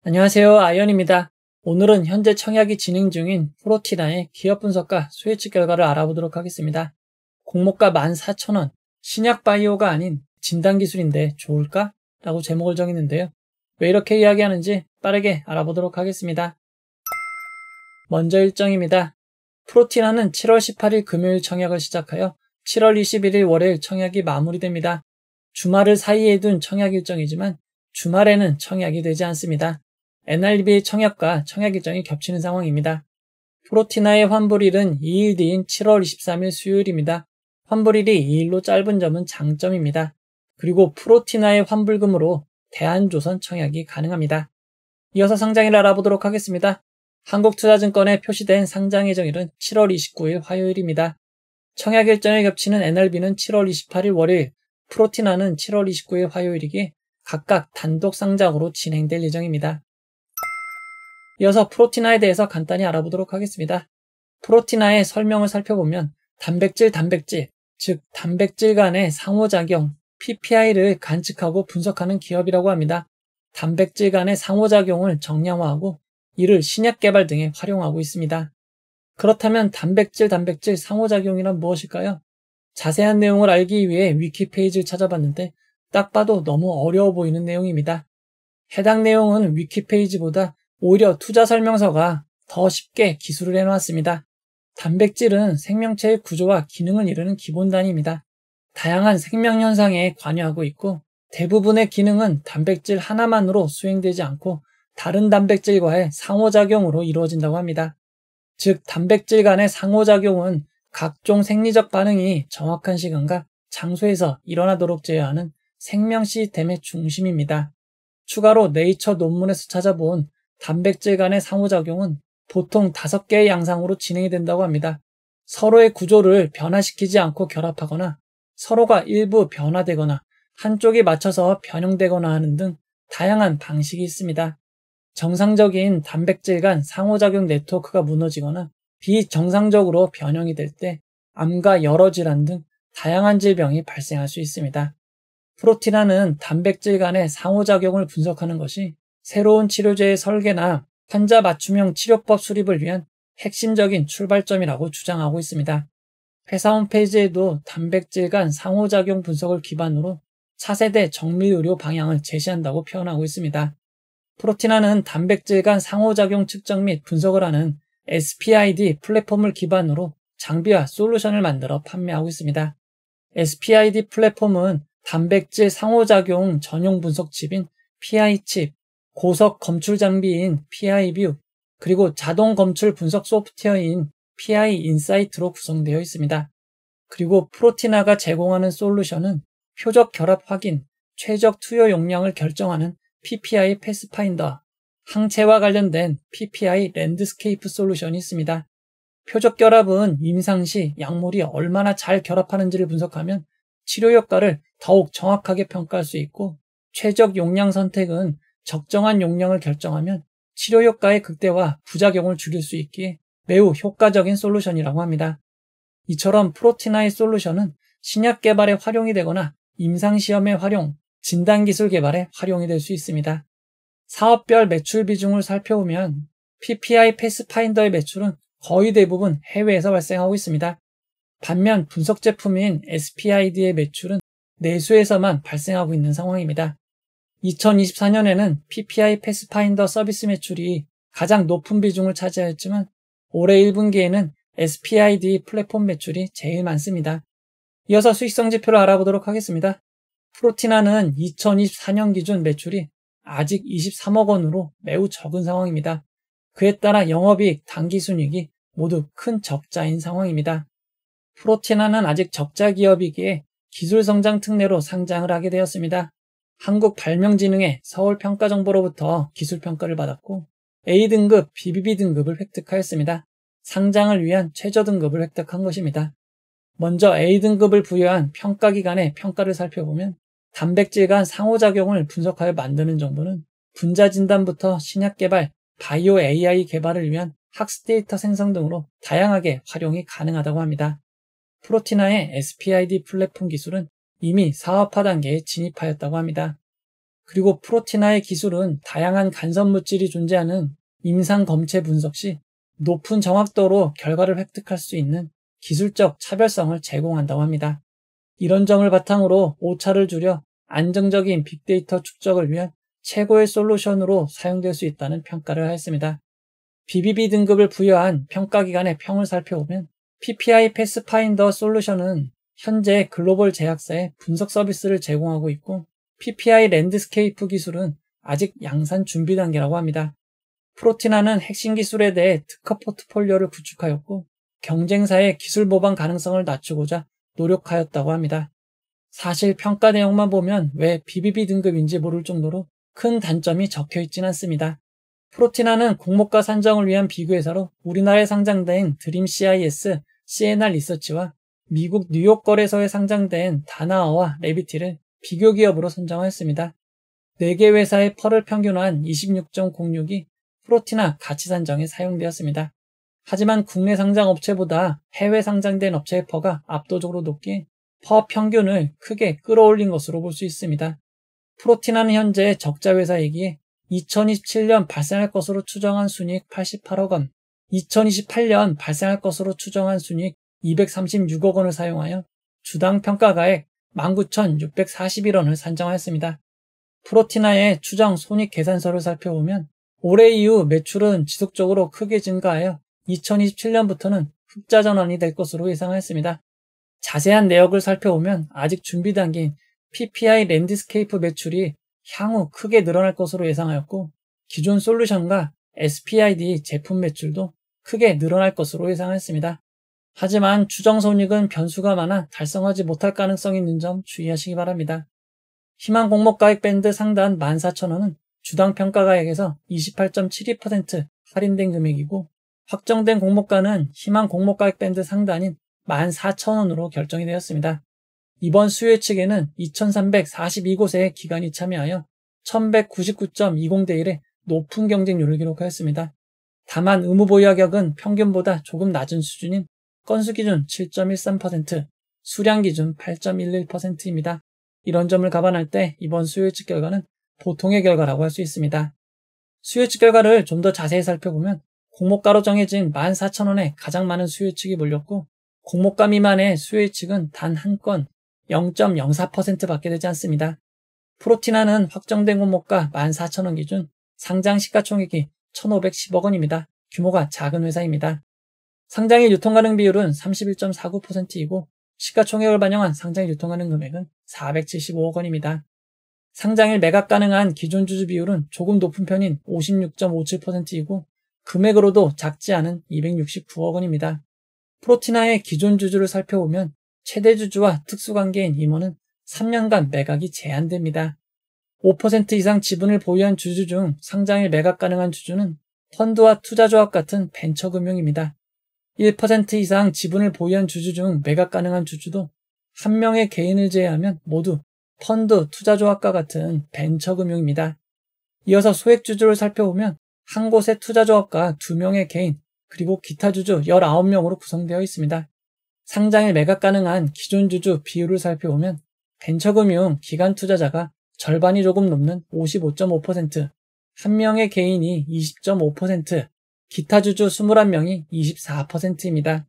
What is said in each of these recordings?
안녕하세요. 아이언입니다. 오늘은 현재 청약이 진행 중인 프로티나의 기업 분석과 수혜측 결과를 알아보도록 하겠습니다. 공모가 14,000원, 신약 바이오가 아닌 진단기술인데 좋을까? 라고 제목을 정했는데요. 왜 이렇게 이야기하는지 빠르게 알아보도록 하겠습니다. 먼저 일정입니다. 프로티나는 7월 18일 금요일 청약을 시작하여 7월 21일 월요일 청약이 마무리됩니다. 주말을 사이에 둔 청약 일정이지만 주말에는 청약이 되지 않습니다. NRB의 청약과 청약 일정이 겹치는 상황입니다. 프로티나의 환불일은 2일 뒤인 7월 23일 수요일입니다. 환불일이 2일로 짧은 점은 장점입니다. 그리고 프로티나의 환불금으로 대한조선 청약이 가능합니다. 이어서 상장일 알아보도록 하겠습니다. 한국투자증권에 표시된 상장 예정일은 7월 29일 화요일입니다. 청약 일정에 겹치는 NRB는 7월 28일 월요일, 프로티나는 7월 29일 화요일이기에 각각 단독 상장으로 진행될 예정입니다. 이어서 프로티나에 대해서 간단히 알아보도록 하겠습니다. 프로티나의 설명을 살펴보면 단백질, 즉 단백질 간의 상호작용, PPI를 관측하고 분석하는 기업이라고 합니다. 단백질 간의 상호작용을 정량화하고 이를 신약 개발 등에 활용하고 있습니다. 그렇다면 단백질 상호작용이란 무엇일까요? 자세한 내용을 알기 위해 위키 페이지를 찾아봤는데 딱 봐도 너무 어려워 보이는 내용입니다. 해당 내용은 위키 페이지보다 오히려 투자 설명서가 더 쉽게 기술을 해놓았습니다. 단백질은 생명체의 구조와 기능을 이루는 기본 단위입니다. 다양한 생명 현상에 관여하고 있고 대부분의 기능은 단백질 하나만으로 수행되지 않고 다른 단백질과의 상호작용으로 이루어진다고 합니다. 즉 단백질 간의 상호작용은 각종 생리적 반응이 정확한 시간과 장소에서 일어나도록 제어하는 생명 시스템의 중심입니다. 추가로 네이처 논문에서 찾아본 단백질 간의 상호작용은 보통 5개의 양상으로 진행이 된다고 합니다. 서로의 구조를 변화시키지 않고 결합하거나 서로가 일부 변화되거나 한쪽이 맞춰서 변형되거나 하는 등 다양한 방식이 있습니다. 정상적인 단백질 간 상호작용 네트워크가 무너지거나 비정상적으로 변형이 될 때 암과 여러 질환 등 다양한 질병이 발생할 수 있습니다. 프로티나는 단백질 간의 상호작용을 분석하는 것이 새로운 치료제의 설계나 환자 맞춤형 치료법 수립을 위한 핵심적인 출발점이라고 주장하고 있습니다. 회사 홈페이지에도 단백질 간 상호작용 분석을 기반으로 차세대 정밀의료 방향을 제시한다고 표현하고 있습니다. 프로티나는 단백질 간 상호작용 측정 및 분석을 하는 SPID 플랫폼을 기반으로 장비와 솔루션을 만들어 판매하고 있습니다. SPID 플랫폼은 단백질 상호작용 전용 분석 칩인 PI칩, 고속 검출 장비인 PI뷰, 그리고 자동 검출 분석 소프트웨어인 PI인사이트로 구성되어 있습니다. 그리고 프로티나가 제공하는 솔루션은 표적 결합 확인, 최적 투여 용량을 결정하는 PPI 패스파인더, 항체와 관련된 PPI 랜드스케이프 솔루션이 있습니다. 표적 결합은 임상 시 약물이 얼마나 잘 결합하는지를 분석하면 치료 효과를 더욱 정확하게 평가할 수 있고, 최적 용량 선택은 적정한 용량을 결정하면 치료 효과의 극대화, 부작용을 줄일 수 있기에 매우 효과적인 솔루션이라고 합니다. 이처럼 프로티나의 솔루션은 신약 개발에 활용이 되거나 임상시험에 활용, 진단기술 개발에 활용이 될 수 있습니다. 사업별 매출 비중을 살펴보면 PPI 패스파인더의 매출은 거의 대부분 해외에서 발생하고 있습니다. 반면 분석 제품인 SPID의 매출은 내수에서만 발생하고 있는 상황입니다. 2024년에는 PPI 패스파인더 서비스 매출이 가장 높은 비중을 차지하였지만 올해 1분기에는 SPID 플랫폼 매출이 제일 많습니다. 이어서 수익성 지표를 알아보도록 하겠습니다. 프로티나는 2024년 기준 매출이 아직 23억 원으로 매우 적은 상황입니다. 그에 따라 영업이익, 당기순이익이 모두 큰 적자인 상황입니다. 프로티나는 아직 적자 기업이기에 기술성장 특례로 상장을 하게 되었습니다. 한국발명진흥회 서울평가정보로부터 기술평가를 받았고 A등급, BBB 등급을 획득하였습니다. 상장을 위한 최저등급을 획득한 것입니다. 먼저 A등급을 부여한 평가기관의 평가를 살펴보면 단백질 간 상호작용을 분석하여 만드는 정보는 분자진단부터 신약개발, 바이오 AI 개발을 위한 학습 데이터 생성 등으로 다양하게 활용이 가능하다고 합니다. 프로티나의 SPID 플랫폼 기술은 이미 사업화 단계에 진입하였다고 합니다. 그리고 프로티나의 기술은 다양한 간섭 물질이 존재하는 임상 검체 분석 시 높은 정확도로 결과를 획득할 수 있는 기술적 차별성을 제공한다고 합니다. 이런 점을 바탕으로 오차를 줄여 안정적인 빅데이터 축적을 위한 최고의 솔루션으로 사용될 수 있다는 평가를 하였습니다. BBB 등급을 부여한 평가기관의 평을 살펴보면 PPI 패스파인더 솔루션은 현재 글로벌 제약사에 분석 서비스를 제공하고 있고 PPI 랜드스케이프 기술은 아직 양산 준비 단계라고 합니다. 프로티나는 핵심 기술에 대해 특허 포트폴리오를 구축하였고 경쟁사의 기술 모방 가능성을 낮추고자 노력하였다고 합니다. 사실 평가 내용만 보면 왜 BBB 등급인지 모를 정도로 큰 단점이 적혀있진 않습니다. 프로티나는 공모가 산정을 위한 비교회사로 우리나라에 상장된 드림 CIS, CNR 리서치와 미국 뉴욕 거래소에 상장된 다나어와 레비티를 비교 기업으로 선정하였습니다. 4개 회사의 펄을 평균한 26.06이 프로티나 가치 산정에 사용되었습니다. 하지만 국내 상장 업체보다 해외 상장된 업체의 펄가 압도적으로 높기에 펄 평균을 크게 끌어올린 것으로 볼 수 있습니다. 프로티나는 현재 적자 회사이기에 2027년 발생할 것으로 추정한 순이익 88억 원, 2028년 발생할 것으로 추정한 순이익 236억 원을 사용하여 주당 평가가액 19,641원을 산정하였습니다. 프로티나의 추정 손익 계산서를 살펴보면 올해 이후 매출은 지속적으로 크게 증가하여 2027년부터는 흑자 전환이 될 것으로 예상하였습니다. 자세한 내역을 살펴보면 아직 준비 단계인 PPI 랜드스케이프 매출이 향후 크게 늘어날 것으로 예상하였고 기존 솔루션과 SPID 제품 매출도 크게 늘어날 것으로 예상하였습니다. 하지만 추정 손익은 변수가 많아 달성하지 못할 가능성이 있는 점 주의하시기 바랍니다. 희망 공모가액 밴드 상단 14,000원은 주당 평가가액에서 28.72% 할인된 금액이고 확정된 공모가는 희망 공모가액 밴드 상단인 14,000원으로 결정이 되었습니다. 이번 수요 측에는 2,342곳의 기관이 참여하여 1,199.20대 1의 높은 경쟁률을 기록하였습니다. 다만 의무 보유하격은 평균보다 조금 낮은 수준인 건수 기준 7.13%, 수량 기준 8.11%입니다. 이런 점을 감안할 때 이번 수요 측 결과는 보통의 결과라고 할 수 있습니다. 수요 측 결과를 좀 더 자세히 살펴보면 공모가로 정해진 14,000원에 가장 많은 수요 측이 몰렸고 공모가 미만의 수요 측은 단 한 건 0.04%밖에 되지 않습니다. 프로티나는 확정된 공모가 14,000원 기준 상장 시가총액이 1,510억 원입니다. 규모가 작은 회사입니다. 상장일 유통가능 비율은 31.49%이고 시가총액을 반영한 상장 유통가능 금액은 475억 원입니다. 상장일 매각 가능한 기존 주주 비율은 조금 높은 편인 56.57%이고 금액으로도 작지 않은 269억 원입니다. 프로티나의 기존 주주를 살펴보면 최대 주주와 특수관계인 임원은 3년간 매각이 제한됩니다. 5% 이상 지분을 보유한 주주 중 상장일 매각 가능한 주주는 펀드와 투자조합 같은 벤처금융입니다. 1% 이상 지분을 보유한 주주 중 매각 가능한 주주도 한 명의 개인을 제외하면 모두 펀드, 투자조합과 같은 벤처금융입니다. 이어서 소액주주를 살펴보면 한 곳의 투자조합과 2명의 개인, 그리고 기타 주주 19명으로 구성되어 있습니다. 상장일 매각 가능한 기존 주주 비율을 살펴보면 벤처금융 기관 투자자가 절반이 조금 넘는 55.5%, 한 명의 개인이 20.5%, 기타 주주 21명이 24%입니다.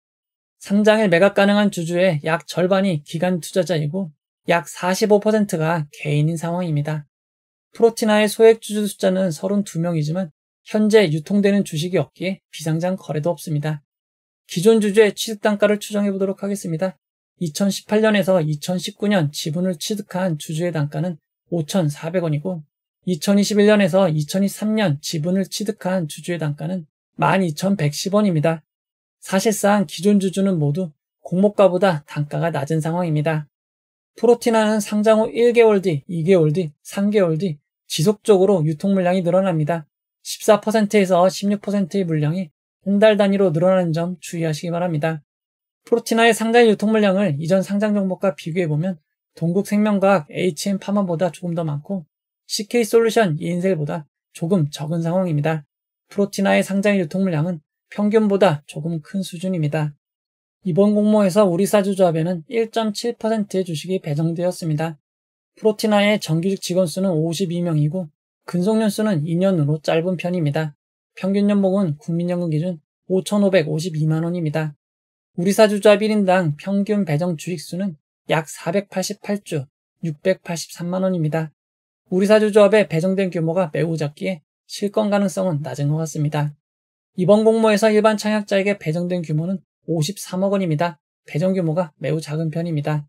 상장일 매각 가능한 주주의 약 절반이 기관 투자자이고 약 45%가 개인인 상황입니다. 프로티나의 소액 주주 숫자는 32명이지만 현재 유통되는 주식이 없기에 비상장 거래도 없습니다. 기존 주주의 취득단가를 추정해 보도록 하겠습니다. 2018년에서 2019년 지분을 취득한 주주의 단가는 5,400원이고 2021년에서 2023년 지분을 취득한 주주의 단가는 12,110원입니다. 사실상 기존 주주는 모두 공모가보다 단가가 낮은 상황입니다. 프로티나는 상장 후 1개월 뒤, 2개월 뒤, 3개월 뒤 지속적으로 유통 물량이 늘어납니다. 14%에서 16%의 물량이 한 달 단위로 늘어나는 점 주의하시기 바랍니다. 프로티나의 상장 유통 물량을 이전 상장 종목과 비교해보면 동국생명과학 HM파마보다 조금 더 많고 CK솔루션, 이인셀보다 조금 적은 상황입니다. 프로티나의 상장 유통 물량은 평균보다 조금 큰 수준입니다. 이번 공모에서 우리사주조합에는 1.7%의 주식이 배정되었습니다. 프로티나의 정규직 직원 수는 52명이고 근속년 수는 2년으로 짧은 편입니다. 평균 연봉은 국민연금 기준 5,552만 원입니다. 우리사주조합 1인당 평균 배정 주식수는 약 488주 683만 원입니다. 우리사주조합에 배정된 규모가 매우 작기에 실권 가능성은 낮은 것 같습니다. 이번 공모에서 일반 청약자에게 배정된 규모는 53억 원입니다. 배정 규모가 매우 작은 편입니다.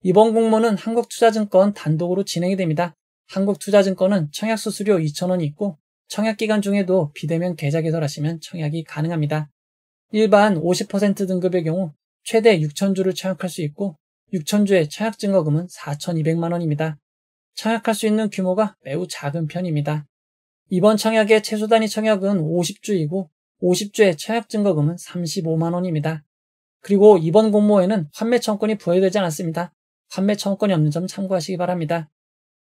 이번 공모는 한국투자증권 단독으로 진행이 됩니다. 한국투자증권은 청약 수수료 2,000원이 있고 청약기간 중에도 비대면 계좌 개설하시면 청약이 가능합니다. 일반 50% 등급의 경우 최대 6,000주를 청약할 수 있고 6,000주의 청약 증거금은 4,200만 원입니다. 청약할 수 있는 규모가 매우 작은 편입니다. 이번 청약의 최소 단위 청약은 50주이고 50주의 청약 증거금은 35만 원입니다. 그리고 이번 공모에는 환매 청구권이 부여되지 않았습니다. 환매 청구권이 없는 점 참고하시기 바랍니다.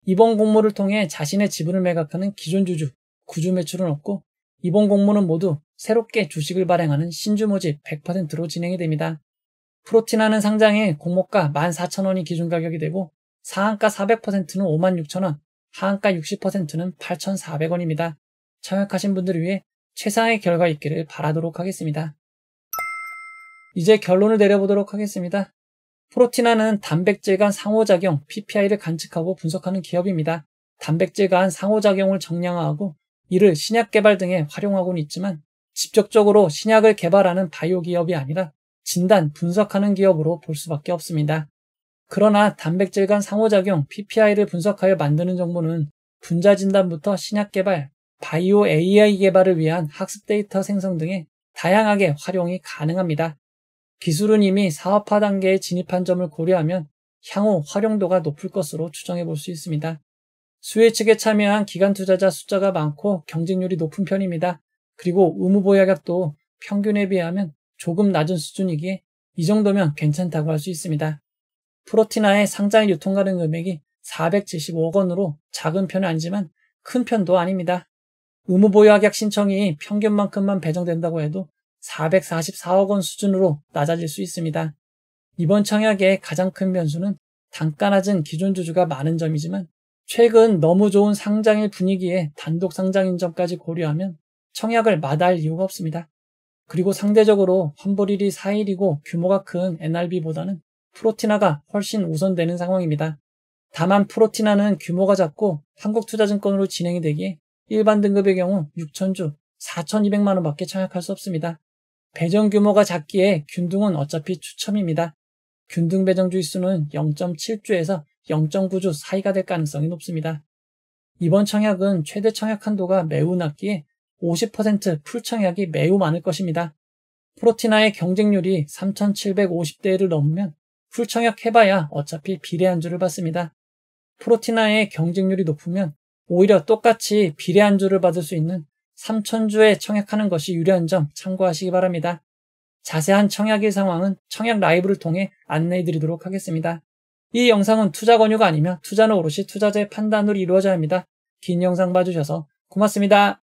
이번 공모를 통해 자신의 지분을 매각하는 기존 주주, 구주 매출은 없고 이번 공모는 모두 새롭게 주식을 발행하는 신주 모집 100%로 진행이 됩니다. 프로티나는 상장에 공모가 14,000원이 기준 가격이 되고 상한가 400%는 56,000원, 하한가 60%는 8,400원입니다. 청약하신 분들을 위해 최상의 결과 있기를 바라도록 하겠습니다. 이제 결론을 내려보도록 하겠습니다. 프로티나는 단백질 간 상호작용 PPI를 관측하고 분석하는 기업입니다. 단백질 간 상호작용을 정량화하고 이를 신약 개발 등에 활용하고는 있지만 직접적으로 신약을 개발하는 바이오 기업이 아니라 진단, 분석하는 기업으로 볼 수밖에 없습니다. 그러나 단백질 간 상호작용 PPI를 분석하여 만드는 정보는 분자 진단부터 신약 개발, 바이오 AI 개발을 위한 학습 데이터 생성 등에 다양하게 활용이 가능합니다. 기술은 이미 사업화 단계에 진입한 점을 고려하면 향후 활용도가 높을 것으로 추정해 볼 수 있습니다. 수혜 측에 참여한 기관 투자자 숫자가 많고 경쟁률이 높은 편입니다. 그리고 의무보유약도 평균에 비하면 조금 낮은 수준이기에 이 정도면 괜찮다고 할 수 있습니다. 프로티나의 상장 유통 가능 금액이 475억 원으로 작은 편은 아니지만 큰 편도 아닙니다. 의무보유약약 신청이 평균만큼만 배정된다고 해도 444억 원 수준으로 낮아질 수 있습니다. 이번 청약의 가장 큰 변수는 단가 낮은 기존 주주가 많은 점이지만 최근 너무 좋은 상장일 분위기에 단독 상장인 점까지 고려하면 청약을 마다할 이유가 없습니다. 그리고 상대적으로 환불일이 4일이고 규모가 큰 NRB보다는 프로티나가 훨씬 우선되는 상황입니다. 다만 프로티나는 규모가 작고 한국투자증권으로 진행이 되기에 일반 등급의 경우 6,000주, 4,200만 원밖에 청약할 수 없습니다. 배정 규모가 작기에 균등은 어차피 추첨입니다. 균등 배정 주수는 0.7주에서 0.9주 사이가 될 가능성이 높습니다. 이번 청약은 최대 청약 한도가 매우 낮기에 50% 풀청약이 매우 많을 것입니다. 프로티나의 경쟁률이 3,750대를 넘으면 풀청약 해봐야 어차피 비례 안주를 받습니다. 프로티나의 경쟁률이 높으면 오히려 똑같이 비례 안주를 받을 수 있는 3,000주에 청약하는 것이 유리한 점 참고하시기 바랍니다. 자세한 청약일 상황은 청약 라이브를 통해 안내해 드리도록 하겠습니다. 이 영상은 투자 권유가 아니며 투자는 오롯이 투자자의 판단으로 이루어져야 합니다. 긴 영상 봐주셔서 고맙습니다.